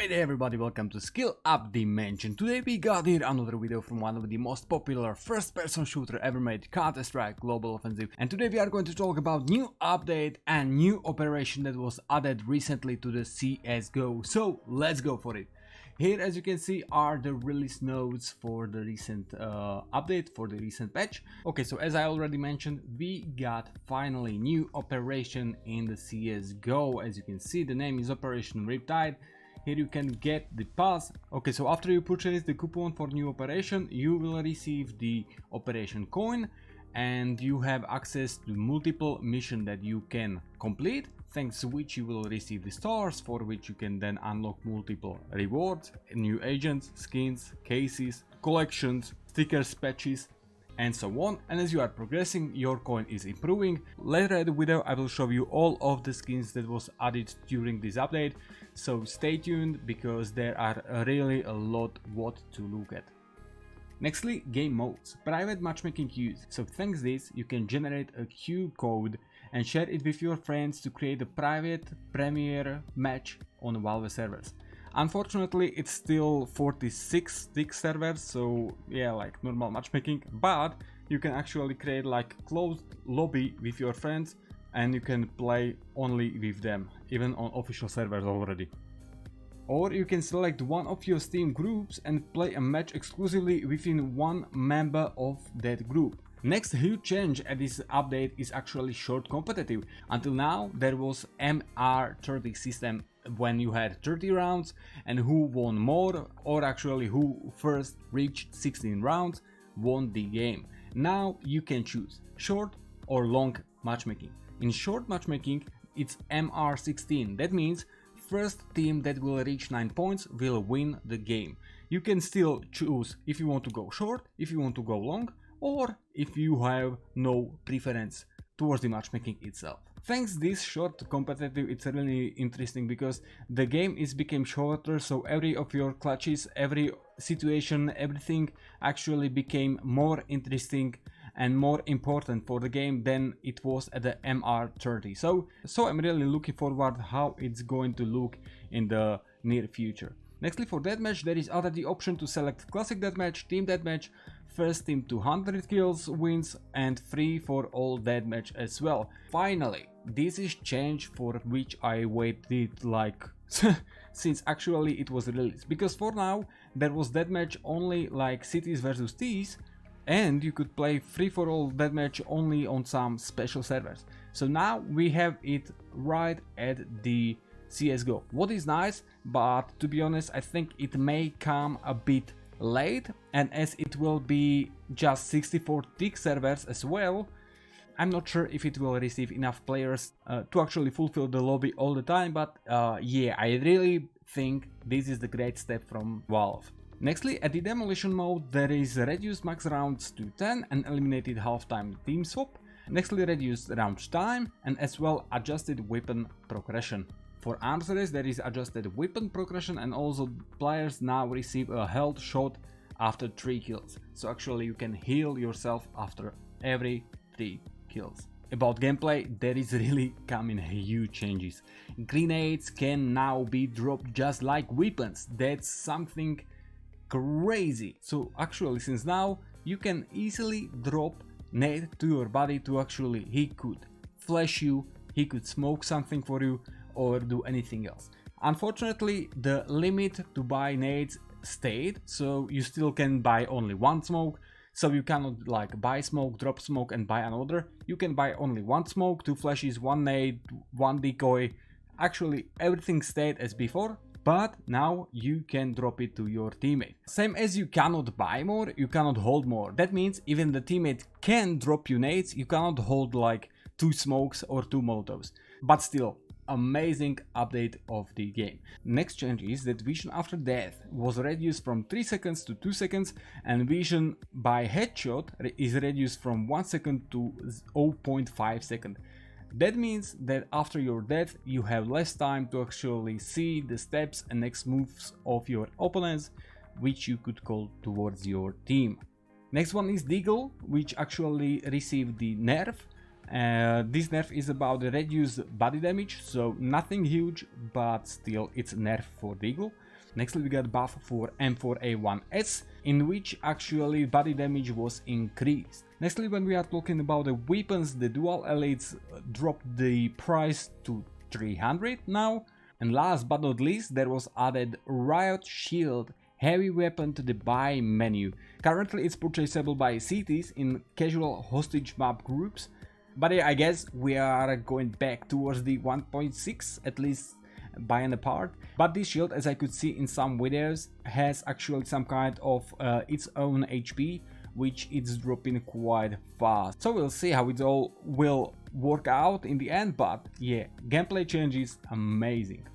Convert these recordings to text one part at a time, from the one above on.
Alright everybody, welcome to Skill Up Dimension. Today we got here another video from one of the most popular first-person shooter ever made, Counter-Strike Global Offensive. And today we are going to talk about new update and new operation that was added recently to the CSGO. So let's go for it. Here, as you can see, are the release notes for the recent update, for the recent patch. Okay, so as I already mentioned, we got finally new operation in the CSGO. As you can see, the name is Operation Riptide. Here you can get the pass. Okay, so after you purchase the coupon for new operation, you will receive the operation coin and you have access to multiple missions that you can complete, thanks to which you will receive the stars, for which you can then unlock multiple rewards, new agents, skins, cases, collections, stickers, patches, and so on. And as you are progressing, your coin is improving. Later in the video I will show you all of the skins that was added during this update, so stay tuned because there are really a lot what to look at. Nextly, game modes, private matchmaking queues. So thanks to this you can generate a queue code and share it with your friends to create a private premiere match on Valve servers. Unfortunately, it's still 46 stick servers, so yeah, like normal matchmaking, but you can actually create like closed lobby with your friends and you can play only with them, even on official servers already. Or you can select one of your Steam groups and play a match exclusively within one member of that group. Next huge change at this update is actually short competitive. Until now there was MR30 system, when you had 30 rounds and who won more, or actually who first reached 16 rounds, won the game. Now you can choose short or long matchmaking. In short matchmaking it's MR16, that means first team that will reach 9 points will win the game. You can still choose if you want to go short, if you want to go long, or if you have no preference towards the matchmaking itself. Thanks this short competitive, it's really interesting because the game is became shorter, so every of your clutches, every situation, everything actually became more interesting and more important for the game than it was at the MR30. So I'm really looking forward how it's going to look in the near future. Nextly, for deathmatch there is added the option to select classic deathmatch, team deathmatch, first team to 100 kills wins, and free for all deathmatch as well. Finally, this is change for which I waited like since actually it was released, because for now there was deathmatch only like cities versus teams, and you could play free for all deathmatch only on some special servers. So now we have it right at the CSGO, what is nice, but to be honest I think it may come a bit late, and as it will be just 64 tick servers as well, I'm not sure if it will receive enough players to actually fulfill the lobby all the time, but yeah, I really think this is the great step from Valve. Nextly, at the demolition mode there is reduced max rounds to 10 and eliminated half-time team swap. Nextly, reduced round time and as well adjusted weapon progression. For arms race there is adjusted weapon progression, and also players now receive a health shot after 3 kills. So actually you can heal yourself after every 3 kills. About gameplay, there is really coming huge changes. Grenades can now be dropped just like weapons. That's something crazy. So actually since now you can easily drop nade to your body to actually, he could flash you, he could smoke something for you, or do anything else. Unfortunately the limit to buy nades stayed, so you still can buy only one smoke. So you cannot like buy smoke, drop smoke and buy another. You can buy only one smoke, 2 flashes, 1 nade, 1 decoy. Actually everything stayed as before, but now you can drop it to your teammate. Same as you cannot buy more, you cannot hold more. That means even the teammate can drop you nades, you cannot hold like 2 smokes or 2 molotovs. But still, amazing update of the game. Next change is that vision after death was reduced from 3 seconds to 2 seconds, and vision by headshot is reduced from 1 second to 0.5 second. That means that after your death you have less time to actually see the steps and next moves of your opponents, which you could call towards your team. Next one is Deagle, which actually received the nerf. This nerf is about the reduced body damage, so nothing huge, but still it's nerf for Deagle. Nextly we got buff for M4A1S, in which actually body damage was increased. Nextly, when we are talking about the weapons, the dual elites dropped the price to 300 now. And last but not least, there was added Riot Shield heavy weapon to the buy menu. Currently it's purchasable by cities in casual hostage map groups, but yeah, I guess we are going back towards the 1.6, at least buying a part. But this shield, as I could see in some videos, has actually some kind of its own HP, which it's dropping quite fast. So we'll see how it all will work out in the end, but yeah, gameplay changes amazing.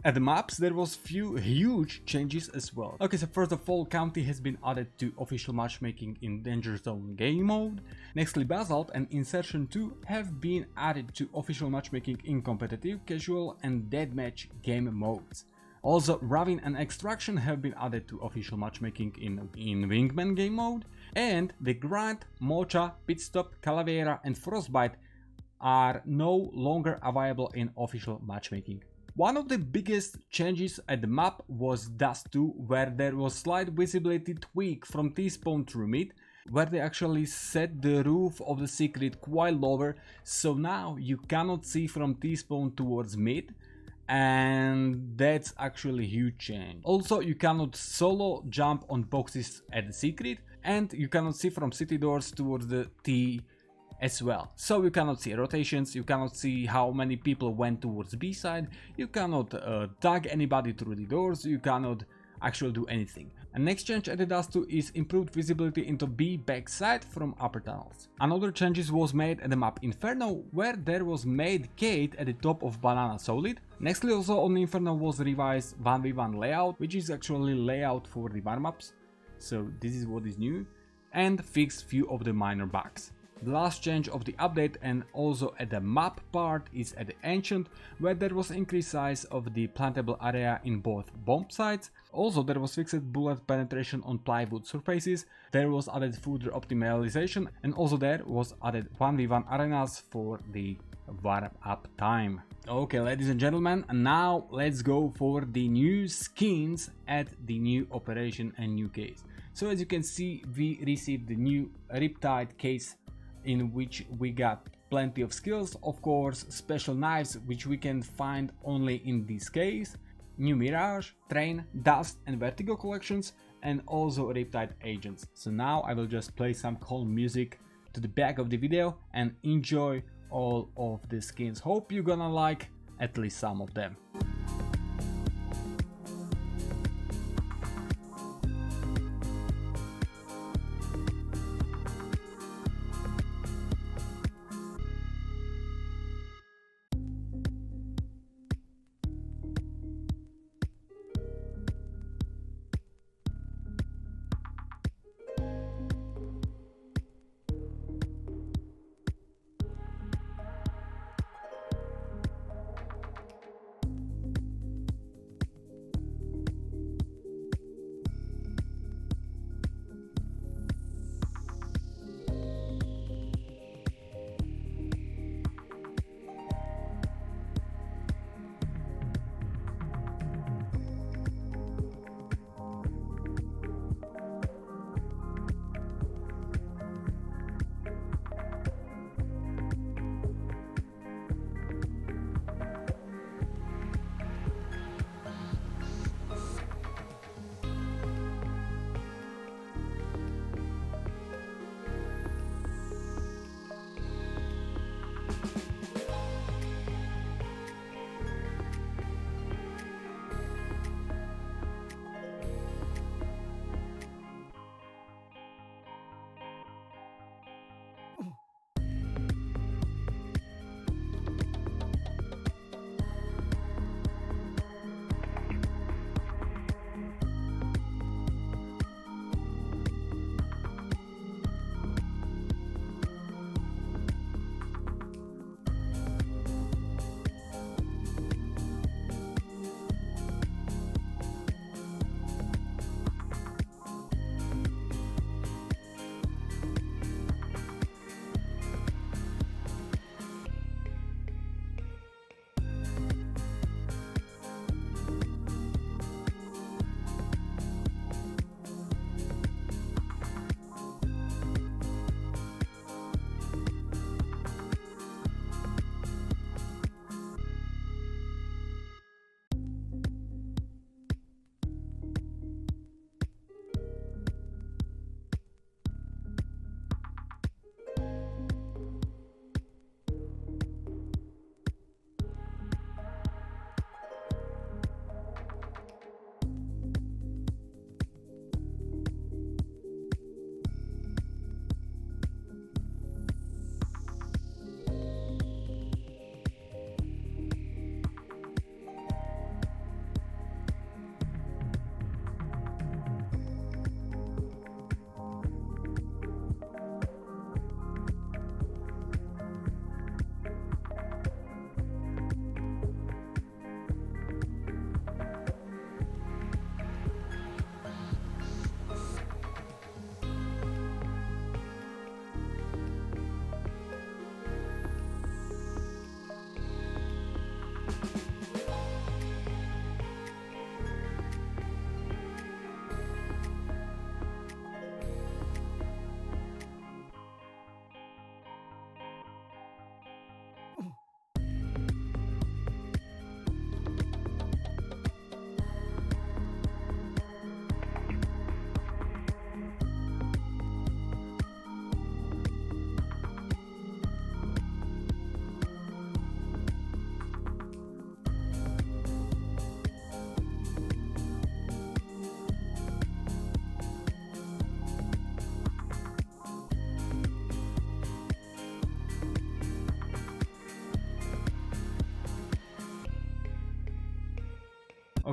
At the maps, there was few huge changes as well. Okay, so first of all, County has been added to official matchmaking in Danger Zone game mode. Nextly, Basalt and Insertion 2 have been added to official matchmaking in competitive, casual and deathmatch game modes. Also, Ravine and Extraction have been added to official matchmaking in Wingman game mode. And the Grind, Mocha, Pitstop, Calavera and Frostbite are no longer available in official matchmaking. One of the biggest changes at the map was Dust 2, where there was slight visibility tweak from T-spawn through mid, where they actually set the roof of the secret quite lower, so now you cannot see from T-spawn towards mid, and that's actually a huge change. Also, you cannot solo jump on boxes at the secret, and you cannot see from city doors towards the T as well. So you cannot see rotations, you cannot see how many people went towards B side, you cannot tag anybody through the doors, you cannot actually do anything. And next change at the Dust 2 is improved visibility into B backside from upper tunnels. Another changes was made at the map Inferno, where there was made gate at the top of Banana Solid. Nextly, also on Inferno was revised 1v1 layout, which is actually layout for the bar maps. So this is what is new, and fixed few of the minor bugs. The last change of the update and also at the map part is at the Ancient, where there was increased size of the plantable area in both bomb sites. Also there was fixed bullet penetration on plywood surfaces, there was added further optimization, and also there was added 1v1 arenas for the warm up time. Okay, ladies and gentlemen, and now let's go for the new skins at the new operation and new case. So as you can see, we received the new Riptide case, in which we got plenty of skills, of course, special knives which we can find only in this case, new Mirage, Train, Dust and Vertigo collections, and also Riptide agents. So now I will just play some calm music to the back of the video and enjoy all of the skins. Hope you're gonna like at least some of them.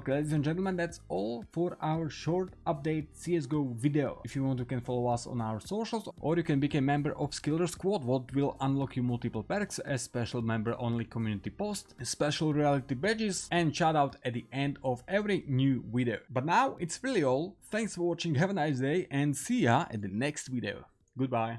Okay, ladies and gentlemen, that's all for our short update CSGO video. If you want, you can follow us on our socials, or you can become a member of Skiller Squad, what will unlock you multiple perks, a special member-only community post, special reality badges, and shoutout at the end of every new video. But now it's really all. Thanks for watching, have a nice day, and see ya at the next video. Goodbye.